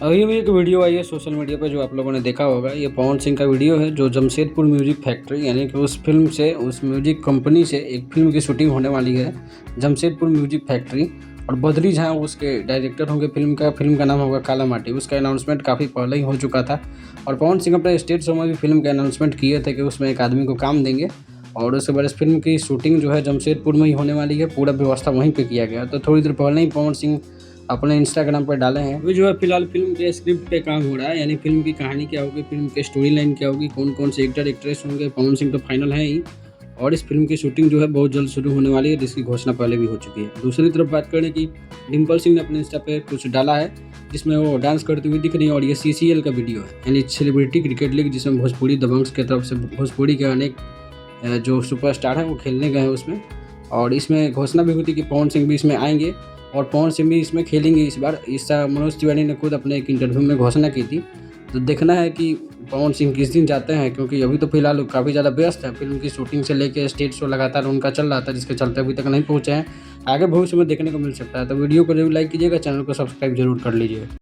अभी भी एक वीडियो आई है सोशल मीडिया पे जो आप लोगों ने देखा होगा। ये पवन सिंह का वीडियो है जो जमशेदपुर म्यूजिक फैक्ट्री यानी कि उस फिल्म से, उस म्यूजिक कंपनी से एक फिल्म की शूटिंग होने वाली है, जमशेदपुर म्यूजिक फैक्ट्री। और बद्री झा उसके डायरेक्टर होंगे। फिल्म का नाम होगा काला माटी। उसका अनाउंसमेंट काफ़ी पहले ही हो चुका था और पवन सिंह अपने स्टेज शो में भी फिल्म के अनाउंसमेंट किए थे कि उसमें एक आदमी को काम देंगे। और उसके बाद इस फिल्म की शूटिंग जो है जमशेदपुर में ही होने वाली है। पूरा व्यवस्था वहीं पे किया गया। तो थोड़ी देर पहले ही पवन सिंह अपने इंस्टाग्राम पर डाले हैं। अभी जो है फिलहाल फिल्म के स्क्रिप्ट पे काम हो रहा है, यानी फिल्म की कहानी क्या होगी, फिल्म की स्टोरी लाइन क्या होगी, कौन कौन से एक्टर एक्ट्रेस होंगे। पवन सिंह तो फाइनल है ही और इस फिल्म की शूटिंग जो है बहुत जल्द शुरू होने वाली है, जिसकी घोषणा पहले भी हो चुकी है। दूसरी तरफ बात करें कि डिम्पल सिंह ने अपने इंस्टा पे कुछ डाला है जिसमें वो डांस करती हुई दिख रही है और ये CCL का वीडियो है, यानी सेलिब्रिटी क्रिकेट लीग, जिसमें भोजपुरी दबंग्स की तरफ से भोजपुरी के अनेक जो सुपरस्टार हैं वो खेलने गए हैं उसमें। और इसमें घोषणा भी हुई थी कि पवन सिंह भी इसमें आएंगे और पवन सिंह भी इसमें खेलेंगे इस बार। ऐसा मनोज तिवारी ने खुद अपने एक इंटरव्यू में घोषणा की थी। तो देखना है कि पवन सिंह किस दिन जाते हैं, क्योंकि अभी तो फिलहाल काफ़ी ज़्यादा व्यस्त है। फिल्म की शूटिंग से लेकर स्टेज शो लगातार उनका चल रहा था, जिसके चलते अभी तक नहीं पहुँचे हैं। आगे भविष्य में देखने को मिल सकता है। तो वीडियो को जरूर लाइक कीजिएगा, चैनल को सब्सक्राइब जरूर कर लीजिए।